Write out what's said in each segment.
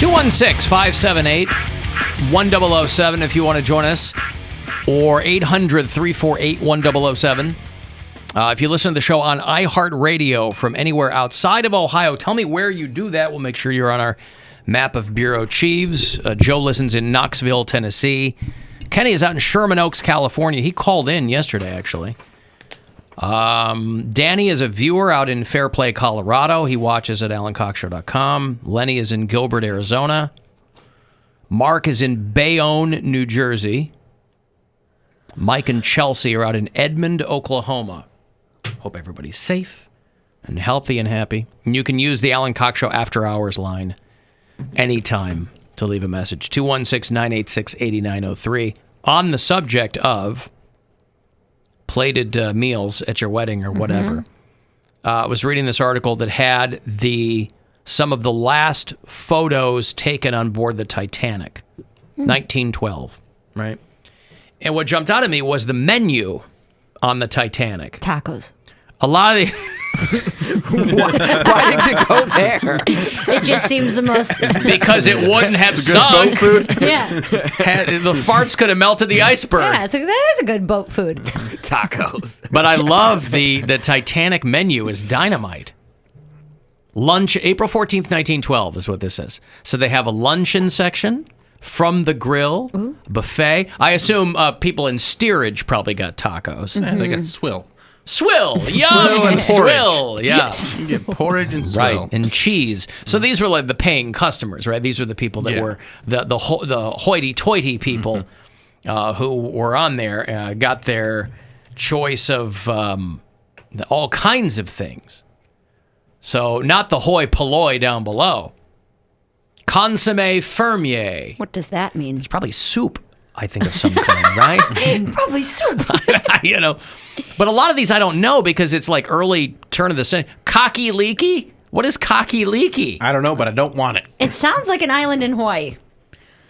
216-578-1007 if you want to join us, or 800-348-1007. If you listen to the show on iHeartRadio from anywhere outside of Ohio, tell me where you do that. We'll make sure you're on our map of Bureau Chiefs. Joe listens in Knoxville, Tennessee. Kenny is out in Sherman Oaks, California. He called in yesterday, actually. Danny is a viewer out in Fairplay, Colorado. He watches at AlanCoxShow.com. Lenny is in Gilbert, Arizona. Mark is in Bayonne, New Jersey. Mike and Chelsea are out in Edmond, Oklahoma. Hope everybody's safe and healthy and happy. And you can use the Alan Cox Show After Hours line anytime to leave a message. 216-986-8903. On the subject of plated meals at your wedding or whatever. I was reading this article that had some of the last photos taken on board the Titanic, 1912, right? And what jumped out at me was the menu on the Titanic. Tacos. A lot of the... Why did you go there? It just seems the most... Because it wouldn't have sunk. Boat food. Yeah. The farts could have melted the iceberg. Yeah, that is a good boat food. Tacos. But I love the Titanic menu is dynamite. Lunch, April 14th, 1912 is what this is. So they have a luncheon section, from the grill, buffet. I assume people in steerage probably got tacos. Yeah, they got swill. Swill, yum, Swill and swill, yeah. Yes. You get porridge and swill. Right, and cheese. So these were like the paying customers, right? These were the people that were the hoity-toity people who were on there, got their choice of all kinds of things. So not the hoi polloi down below. Consommé fermier. What does that mean? It's probably soup, I think, of some kind, right? Probably soup. You know, but a lot of these I don't know because it's like early turn of the century. Cocky leaky? What is cocky leaky? I don't know, but I don't want it. It sounds like an island in Hawaii.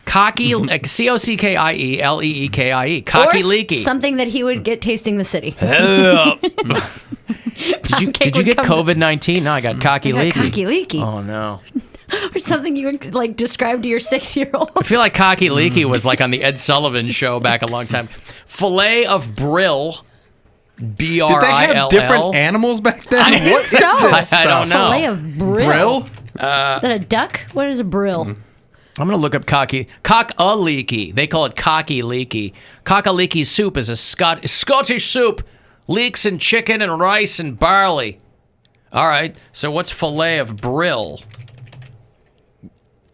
Cocky, Cockielee. Cocky Or leaky. something that he would get tasting the city. Did you get would come- COVID-19? No, I got cocky I got leaky. cocky leaky. Oh no. Or something you would like describe to your 6-year-old. I feel like cocky leaky was like on the Ed Sullivan show back a long time. Filet of brill. B-R-I-L-L. Did they have different animals back then? What is this I stuff? don't know. Filet of brill. Brill? Is that a duck? What is a brill? I'm going to look up cock-a-leaky. They call it cocky leaky. Cock-a-leaky soup is a Scottish soup. Leeks and chicken and rice and barley. All right. So what's filet of brill?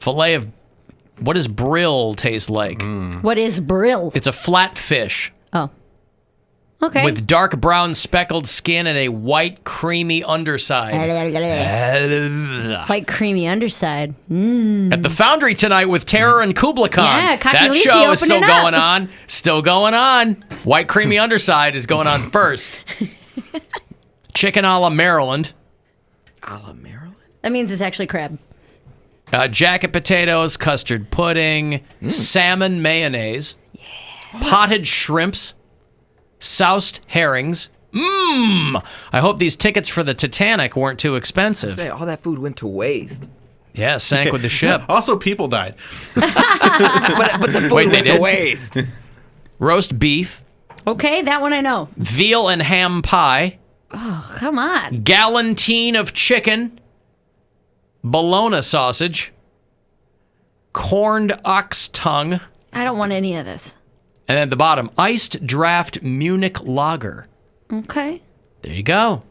What does brill taste like? What is brill? It's a flat fish Oh. Okay. with dark brown speckled skin and a white creamy underside. White creamy underside. At the Foundry tonight with Terror and Kubla Khan. Yeah, Cocky that Leaky show is still opening up. going on. Still going on. White creamy underside is going on first. Chicken a la Maryland. A la Maryland? That means it's actually crab. Jacket potatoes, custard pudding, salmon mayonnaise, potted shrimps, soused herrings. I hope these tickets for the Titanic weren't too expensive. Say, all that food went to waste. Yeah, sank with the ship. Also, people died. But the food Wait, they went to did? waste. Roast beef, Okay, that one I know. veal and ham pie, Oh, come on. galantine of chicken, bologna sausage, corned ox tongue, I don't want any of this. and at the bottom, iced draft Munich lager. Okay. There you go.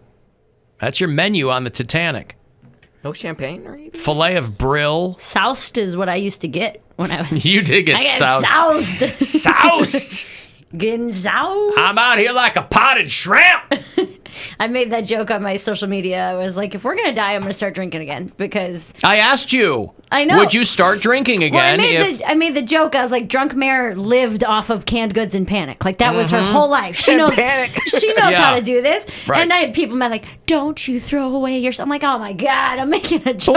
That's your menu on the Titanic. No champagne or anything? Filet of brill. Soused is what I used to get when I was... You did get I get soused. soused. Soused! Getting soused. I'm out here like a potted shrimp. I made that joke on my social media. I was like, if we're going to die, I'm going to start drinking again because... I asked you. I know. Would you start drinking again? Well, I made the joke. I was like, Drunk Mare lived off of canned goods and Panic. Like, that was her whole life. She knows Panic. She knows Yeah. how to do this. Right. And I had people like, don't you throw away your... I'm like, oh, my God, I'm making a joke.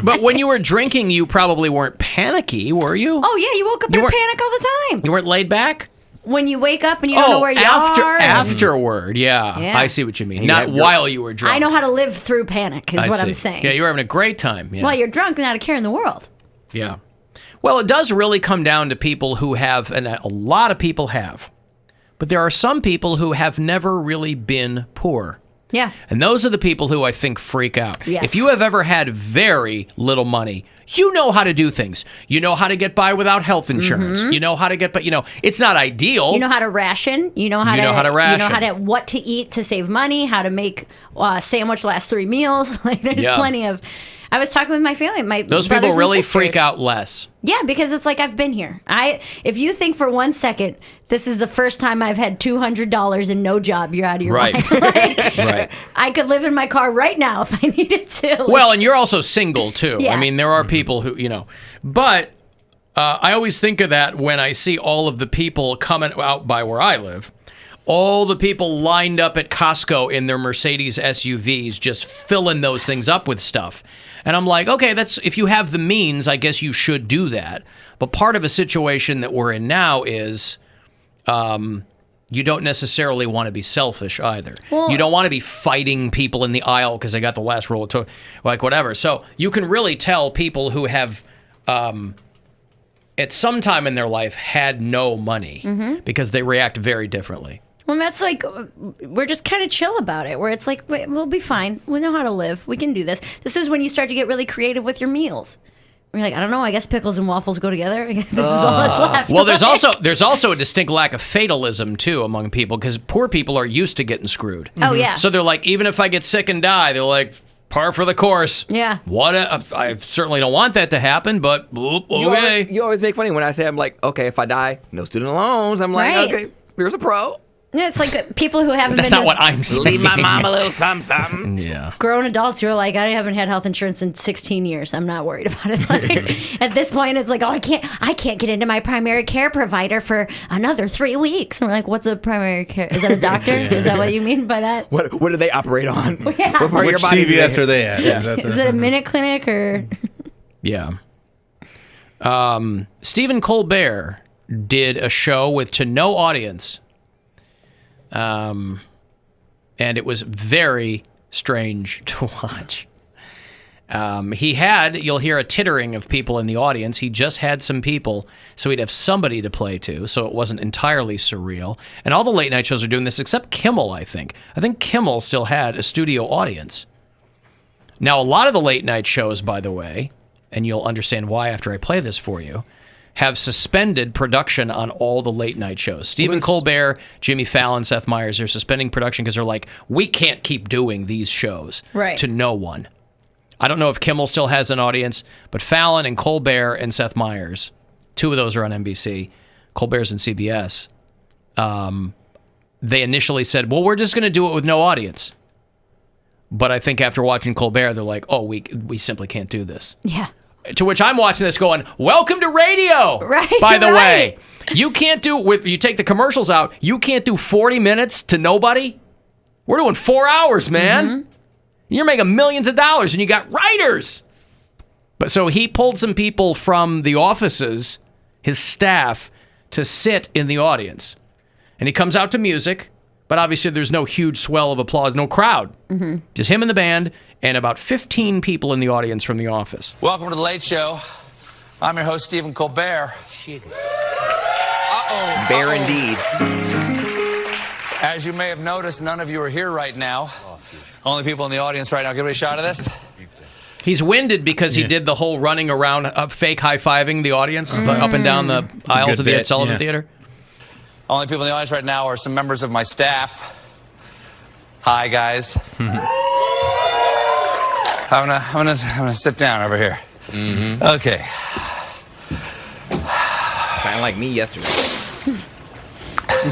But when you were drinking, you probably weren't panicky, were you? Oh, yeah, you woke up You in a weren't- panic all the time. You weren't laid back? When you wake up and you don't know where you are. afterward. Yeah, Yeah. I see what you mean. You Not have- while you were drunk. I know how to live through panic is I what see. I'm saying. Yeah, you were having a great time. Yeah. Well, you're drunk and not a care in the world. Yeah. Well, it does really come down to people who have, and a lot of people have, but there are some people who have never really been poor. Yeah. And those are the people who I think freak out. Yes. If you have ever had very little money, you know how to do things. You know how to get by without health insurance. You know how to get by, it's not ideal. You know how to ration. You know how to ration. You know how to what to eat to save money, how to make a sandwich last 3 meals. Like there's plenty of I was talking with my family. Those people really freak out less. Yeah, because it's like I've been here. If you think for 1 second this is the first time I've had $200 and no job, you're out of your mind. Right. I could live in my car right now if I needed to. Well, and you're also single too. Yeah. I mean, there are people who but I always think of that when I see all of the people coming out by where I live. All the people lined up at Costco in their Mercedes SUVs, just filling those things up with stuff. And I'm like, okay, if you have the means, I guess you should do that. But part of a situation that we're in now is you don't necessarily want to be selfish either. Well, you don't want to be fighting people in the aisle because they got the last roll of toilet, like whatever. So you can really tell people who have at some time in their life had no money because they react very differently. Well, that's like, we're just kind of chill about it, where it's like, we'll be fine. We know how to live. We can do this. This is when you start to get really creative with your meals. You're like, I don't know, I guess pickles and waffles go together. This is all that's left. Well, there's also a distinct lack of fatalism, too, among people, because poor people are used to getting screwed. Oh, yeah. So they're like, even if I get sick and die, they're like, par for the course. Yeah. I certainly don't want that to happen, but okay. You always make fun of me when I say, I'm like, okay, if I die, no student loans. I'm like, Right. okay, here's a pro. Yeah, it's like people who haven't That's been not what I'm saying. Leave my mom a little something. Yeah. grown adults who are like, I haven't had health insurance in 16 years. I'm not worried about it. Like, at this point, it's like, oh, I can't get into my primary care provider for another 3 weeks. And we're like, what's a primary care? Is that a doctor? Is that what you mean by that? What do they operate on? Yeah. What part of your Which body CVS are they at? Yeah. Is it a minute clinic or? Yeah. Stephen Colbert did a show with to no audience. And it was very strange to watch. You'll hear a tittering of people in the audience. He just had some people, so he'd have somebody to play to, so it wasn't entirely surreal. And all the late night shows are doing this, except Kimmel, I think. I think Kimmel still had a studio audience. Now, a lot of the late night shows, by the way, and you'll understand why after I play this for you, have suspended production on all the late night shows. Stephen Colbert, Jimmy Fallon, Seth Meyers, they're suspending production because they're like, we can't keep doing these shows to no one. I don't know if Kimmel still has an audience, but Fallon and Colbert and Seth Meyers, 2 of those are on NBC, Colbert's on CBS, they initially said, well, we're just going to do it with no audience. But I think after watching Colbert, they're like, oh, we simply can't do this. Yeah. To which I'm watching this going, welcome to radio. Right. By the way, you can't do, you take the commercials out, you can't do 40 minutes to nobody. We're doing 4 hours, man. You're making millions of dollars and you got writers. But so he pulled some people from the offices, his staff, to sit in the audience. And he comes out to music, but obviously there's no huge swell of applause, no crowd. Just him and the band. And about 15 people in the audience from the office. Welcome to The Late Show. I'm your host, Stephen Colbert. Bear indeed. As you may have noticed, none of you are here right now. Only people in the audience right now. Give me a shot of this. He's winded because he did the whole running around, fake high-fiving the audience up and down the aisles of the Ed Sullivan Theater. Only people in the audience right now are some members of my staff. Hi, guys. I'm gonna sit down over here. Okay. Sounded like me yesterday.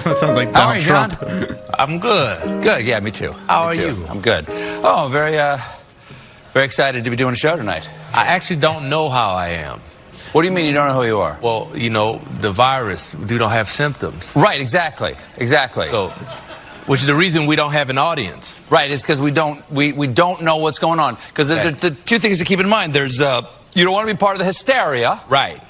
That sounds like How are you, Donald John? Trump. I'm good. Good. Yeah, me too. How are you? I'm good. Oh, very excited to be doing a show tonight. I actually don't know how I am. What do you mean you don't know who you are? Well, the virus, we don't have symptoms. Right. Exactly. So, which is the reason we don't have an audience. Right, it's because we don't know what's going on. Because the 2 things to keep in mind, there's you don't want to be part of the hysteria. Right.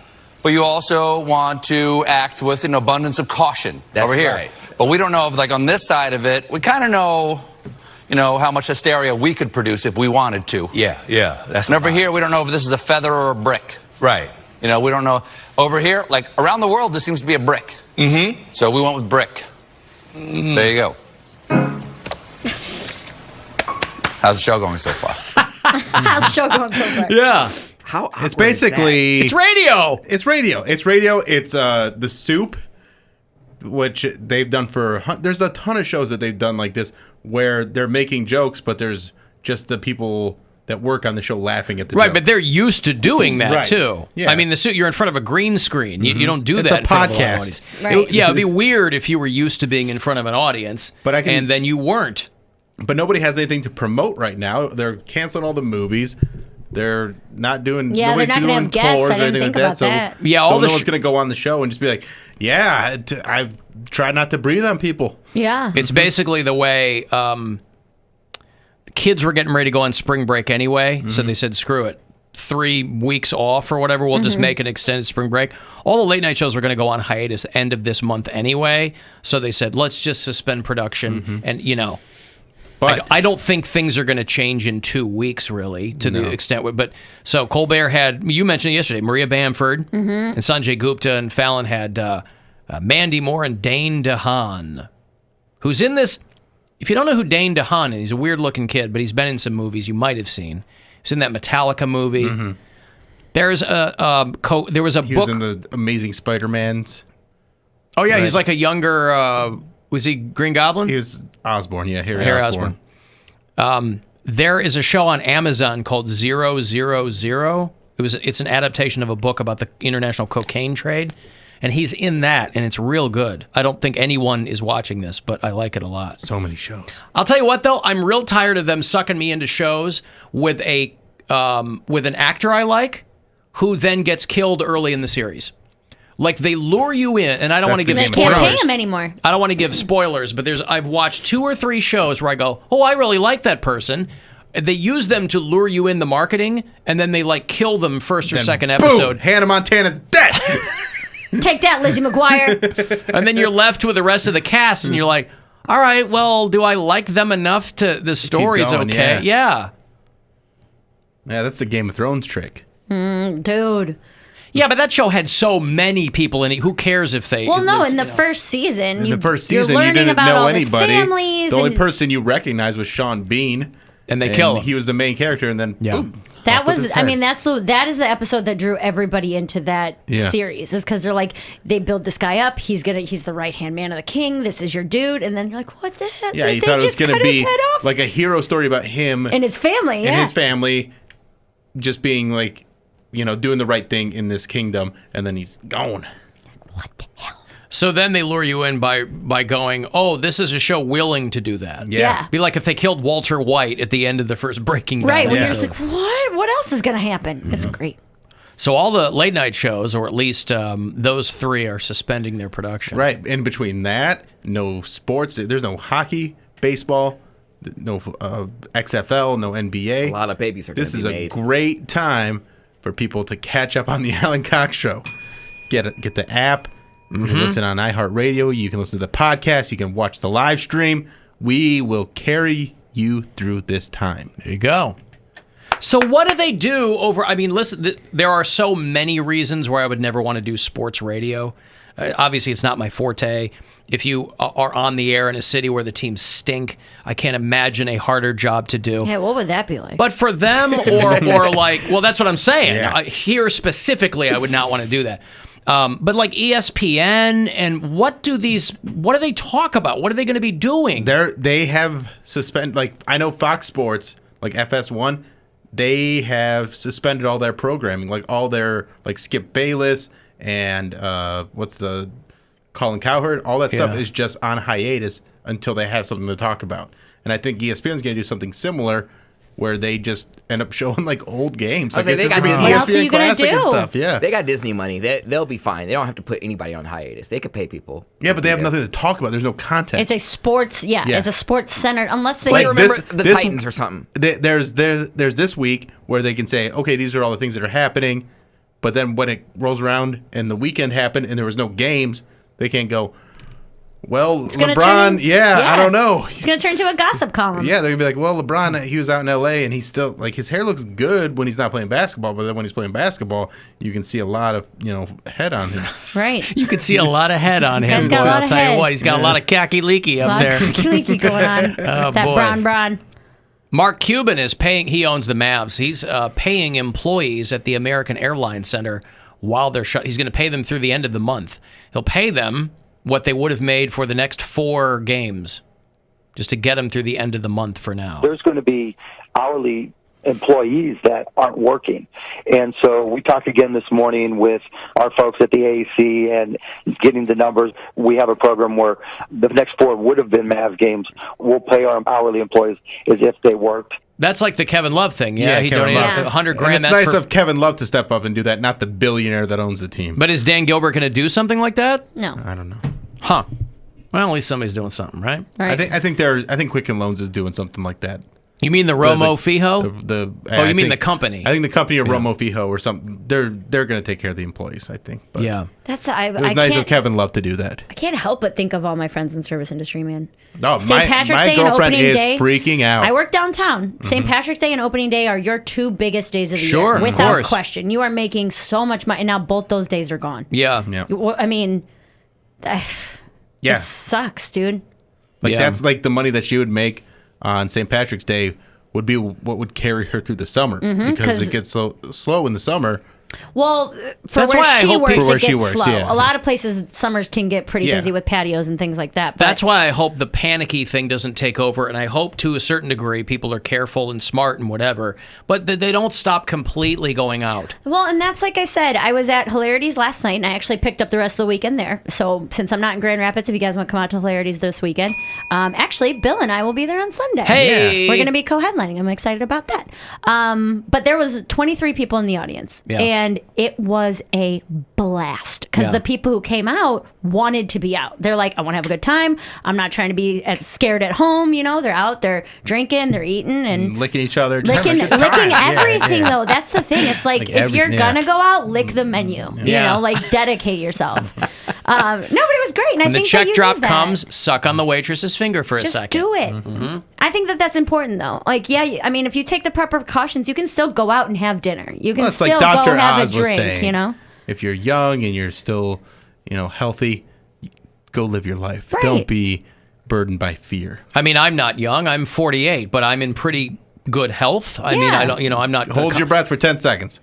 But you also want to act with an abundance of caution. That's over here. right. But we don't know if, like, on this side of it, we kind of know, how much hysteria we could produce if we wanted to. Yeah. That's And over fine. here, we don't know if this is a feather or a brick. Right. You know, we don't know. Over here, like around the world, this seems to be a brick. Mm-hmm. So we went with brick. Mm. There you go. How's the show going so far? How's the show going so far? Yeah. How It's basically It's radio. It's radio. It's radio. It's The Soup, which they've done for. There's a ton of shows that they've done like this where they're making jokes, but there's just the people that work on the show laughing at the Right, jokes. but they're used to doing that Right. too. Yeah. I mean, you're in front of a green screen. You don't do It's that a in front of a live podcast. audience. Right. Yeah, it'd be weird if you were used to being in front of an audience, But I can- and then you weren't. But nobody has anything to promote right now. They're canceling all the movies. They're not doing. Yeah, they're nobody's not gonna doing have guests. tours I or didn't anything think like about that. that. Yeah, all so the no one's going to go on the show and just be like, "Yeah, I try not to breathe on people." Yeah. It's basically the way kids were getting ready to go on spring break anyway, so they said, "Screw it, 3 weeks off or whatever. We'll just make an extended spring break." All the late night shows were going to go on hiatus end of this month anyway, so they said, "Let's just suspend production." And But I don't think things are going to change in 2 weeks, really, to the extent. But so Colbert had, you mentioned it yesterday, Maria Bamford and Sanjay Gupta, and Fallon had Mandy Moore and Dane DeHaan, who's in this. If you don't know who Dane DeHaan is, he's a weird-looking kid, but he's been in some movies you might have seen. He's in that Metallica movie. There's there was a he book. was in the Amazing Spider-Mans. Oh yeah, he's like a younger. Was he Green Goblin? He was Osborn, yeah, Harry Osborn. There is a show on Amazon called 000. It's an adaptation of a book about the international cocaine trade, and he's in that, and it's real good. I don't think anyone is watching this, but I like it a lot. So many shows. I'll tell you what, though, I'm real tired of them sucking me into shows with an actor I like, who then gets killed early in the series. Like, they lure you in, and I don't want to give That's They the can't spoilers. pay him anymore. I don't want to give spoilers, but I've watched 2 or 3 shows where I go, oh, I really like that person. They use them to lure you in the marketing, and then they like kill them first or second Boom! episode, Hannah Montana's dead. Take that, Lizzie McGuire. and then you're left with the rest of the cast, and you're like, all right, well, do I like them enough to the story's going, okay? Yeah. Yeah, that's the Game of Thrones trick. Dude. Yeah, but that show had so many people in it. Who cares if they? Well, no, if, in the you know. first season, In the first you're season, you learning didn't about know all anybody. his families. The only and person you recognized was Sean Bean. And they kill him. He was the main character, and then boom. that off with was, his I head. mean, that is the episode that drew everybody into that Yeah. series. Is because they're like, they build this guy up. He's the right hand man of the king. This is your dude, and then you're like, what the heck? Yeah, Did you they thought it was just going to cut his be head off? like a hero story about him And his family. and Yeah. his family just being like, doing the right thing in this kingdom, and then he's gone. What the hell? So then they lure you in by going, oh, this is a show willing to do that. Yeah. Be like if they killed Walter White at the end of the first Breaking Bad Right. When you're episode. just like, what? What else is going to happen? It's great. So all the late night shows, or at least those 3, are suspending their production. Right. In between that, no sports. There's no hockey, baseball, no XFL, no NBA. A lot of babies are going This to is be a made. great time for people to catch up on the Alan Cox Show. Get the app. You can listen on iHeartRadio. You can listen to the podcast. You can watch the live stream. We will carry you through this time. There you go. So what do they do over? I mean, listen, there are so many reasons where I would never want to do sports radio. Obviously, it's not my forte. If you are on the air in a city where the teams stink, I can't imagine a harder job to do. Yeah, what would that be like? But for them, or like, well, that's what I'm saying. Yeah. Here specifically, I would not want to do that. But like ESPN, and what do they talk about? What are they going to be doing? They have suspended, like, I know Fox Sports, like FS1, they have suspended all their programming, like all their, like, Skip Bayless and what's the Colin Cowherd, all that stuff is just on hiatus until they have something to talk about. And I think ESPN's going to do something similar, where they just end up showing like old games. I was Like, like, it's they just got gonna be Disney. What else are you gonna Classic and do? stuff. Yeah, They got Disney money. They'll be fine. They don't have to put anybody on hiatus. They could pay people. yeah, but they have nothing to talk about. There's no content. It's a sports, Yeah. it's a sports centered, unless they Like Remember this- the this- Titans or something. There's this week where they can say, okay, these are all the things that are happening, but then when it rolls around and the weekend happened and there was no games, they can't go, well, gonna LeBron, turn in- I don't know. It's going to turn into a gossip column. Yeah, they're going to be like, well, LeBron, he was out in L.A. and he's still, like, his hair looks good when he's not playing basketball, but then when he's playing basketball, you can see a lot of, head on him. Right. You can see a lot of head on him. Guy's got Boy, a lot I'll of tell head. you what, he's got a lot of khaki leaky A up lot there. of leaky going on. That boy. brown. Mark Cuban is paying, he owns the Mavs. He's paying employees at the American Airlines Center while they're shut. He's going to pay them through the end of the month. He'll pay them what they would have made for the next 4 games, just to get them through the end of the month for now. There's going to be hourly employees that aren't working. And so we talked again this morning with our folks at the AAC and getting the numbers. We have a program where the next 4 would have been Mavs games. We'll pay our hourly employees as if they worked. That's like the Kevin Love thing. Yeah, he Kevin donated Love. $100 And grand. it's That's nice for, of Kevin Love to step up and do that, not the billionaire that owns the team. But is Dan Gilbert going to do something like that? No. I don't know. Huh. Well, at least somebody's doing something, right? Right. I think Quicken Loans is doing something like that. You mean the Romo Fijo? Oh, you mean the company? I think the company or Romo Fijo or something. They're going to take care of the employees, I think. But Yeah. That's it was nice of Kevin Love to do that. I can't help but think of all my friends in the service industry, man. No, St. Patrick's my Day and girlfriend opening is day. freaking out. I work downtown. St. Patrick's Day and opening day are your 2 biggest days of the Sure, year, of without course. question. You are making so much money, and now both those days are gone. Yeah. Yeah. I mean, Yeah. it sucks, dude. Like Yeah. that's like the money that she would make on St. Patrick's Day would be what would carry her through the summer because 'cause- it gets so slow in the summer. Well, for That's where why I she hope works, people- For where it she gets works, slow. yeah. A lot of places, summers can get pretty Yeah. busy with patios and things like that. But That's why I hope the panicky thing doesn't take over, and I hope to a certain degree people are careful and smart and whatever, but they don't stop completely going out. Well, and that's like I said, I was at Hilarities last night, and I actually picked up the rest of the weekend there. So since I'm not in Grand Rapids, if you guys want to come out to Hilarities this weekend, actually, Bill and I will be there on Sunday. Hey! We're going to be co-headlining. I'm excited about that. But there was 23 people in the audience, Yeah. and it was a blast because Yeah. the people who came out wanted to be out. They're like, I want to have a good time. I'm not trying to be as scared at home. They're out, they're drinking, they're eating, and Licking each other. just licking having a good time. Yeah, everything yeah. though. That's the thing. It's like, Like if you're everything, yeah. gonna go out, lick the menu. Yeah. Like dedicate yourself. No, but it was great, and I When the think check that you drop need that. comes, suck on the waitress's finger for a Just second. do it. I think that's important though. Like, yeah, I mean, if you take the proper precautions, you can still go out and have dinner. You can Well, it's still like go Dr. have Oz a was drink. saying. If you're young and you're still, healthy, go live your life. Right. Don't be burdened by fear. I mean, I'm not young. I'm 48, but I'm in pretty good health. I mean, Yeah. I don't, I'm not. Hold your breath for 10 seconds.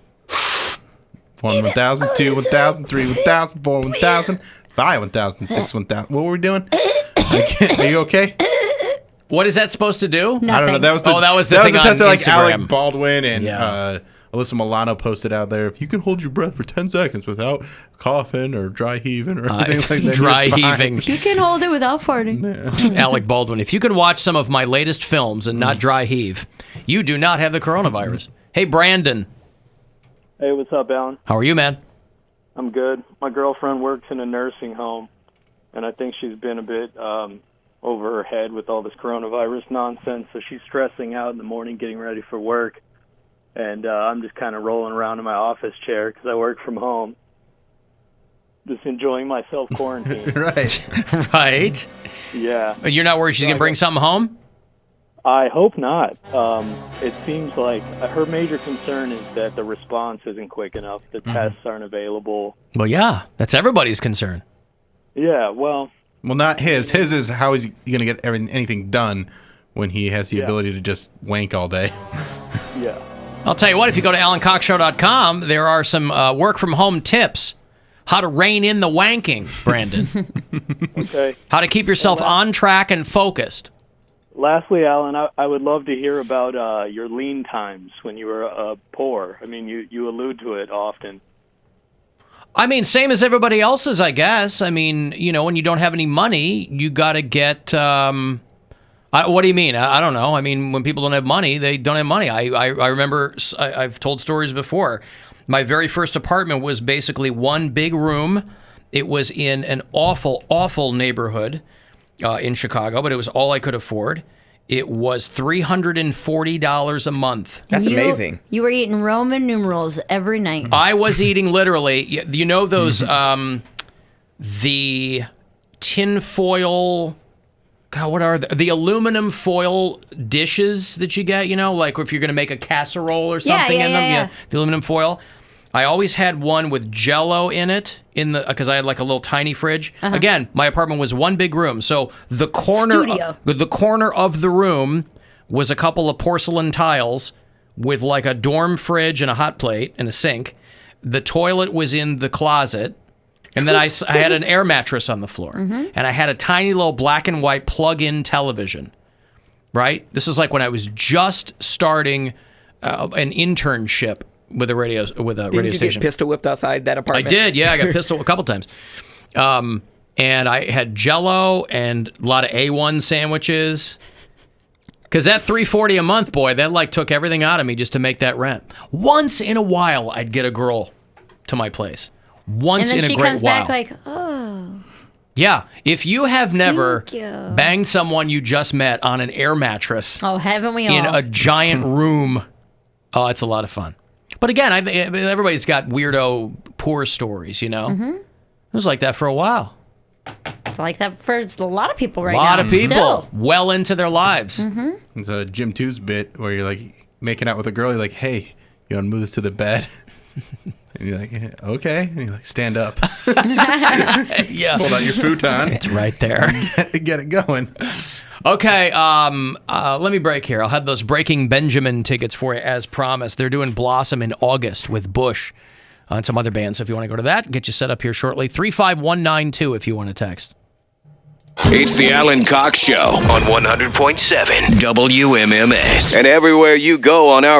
1, 1,000, 2, 1,000, 3, 1,000, 4, 1,000, 5, 1,000, 6, 1,000. What were we doing? Are you okay? What is that supposed to do? Nothing. I don't know. That was the thing on test that like Instagram. Alec Baldwin and Yeah. Alyssa Milano posted out there. If you can hold your breath for 10 seconds without coughing or dry heaving or anything like that, dry you're fine. heaving. You can hold it without farting. Alec Baldwin. If you can watch some of my latest films and not dry heave, you do not have the coronavirus. Hey, Brandon. Hey, what's up, Alan? How are you, man? I'm good. My girlfriend works in a nursing home, and I think she's been a bit over her head with all this coronavirus nonsense, so she's stressing out in the morning getting ready for work, and I'm just kind of rolling around in my office chair because I work from home, just enjoying my self-quarantine. Right. Right. Yeah. You're not worried she's going to bring something home? I hope not. It seems like her major concern is that the response isn't quick enough. The tests aren't available. Well, yeah. That's everybody's concern. Yeah, well, Well, not his. His is how is he going to get anything done when he has the Yeah. ability to just wank all day? yeah. I'll tell you what, if you go to AlanCoxShow.com, there are some work-from-home tips. How to rein in the wanking, Brandon. Okay. How to keep yourself on track and focused. Lastly, Alan, I would love to hear about your lean times when you were poor. I mean, you allude to it often. I mean, same as everybody else's, I guess. I mean, when you don't have any money, you got to get... what do you mean? I don't know. I mean, when people don't have money, they don't have money. I remember, I've told stories before. My very first apartment was basically one big room. It was in an awful, awful neighborhood in Chicago, but it was all I could afford. It was $340 a month. That's amazing. You were eating Roman numerals every night. I was eating literally, those, the tinfoil. God, what are the aluminum foil dishes that you get? Like if you're going to make a casserole or something in them. Yeah, the aluminum foil. I always had one with Jell-O in it because I had like a little tiny fridge. Again, my apartment was one big room, so the corner of the room was a couple of porcelain tiles with like a dorm fridge and a hot plate and a sink. The toilet was in the closet, and then I had an air mattress on the floor, and I had a tiny little black and white plug-in television. Right, this was like when I was just starting an internship with a radio Didn't radio you station. Get pistol whipped outside that apartment? I did, yeah. I got pistol a couple times. And I had Jell-O and a lot of A1 sandwiches. Because that $340 a month, boy, that like took everything out of me just to make that rent. Once in a while, I'd get a girl to my place. Once in a great while. And then she comes back like, oh. Yeah, if you have never banged someone you just met on an air mattress. Oh, haven't we all? In a giant room. Oh, it's a lot of fun. But again, everybody's got weirdo poor stories, It was like that for a while. It's like that for a lot of people right now. A lot of people still. well into their lives. It's a Jim 2's bit where you're like making out with a girl. You're like, hey, you want to move this to the bed? And you're like, okay. And you're like, stand up. Yeah. Pull out your futon. It's right there. Get it going. Okay, let me break here. I'll have those Breaking Benjamin tickets for you as promised. They're doing Blossom in August with Bush and some other bands. So if you want to go to that, get you set up here shortly. 35192 if you want to text. It's the Alan Cox Show on 100.7 WMMS. And everywhere you go on our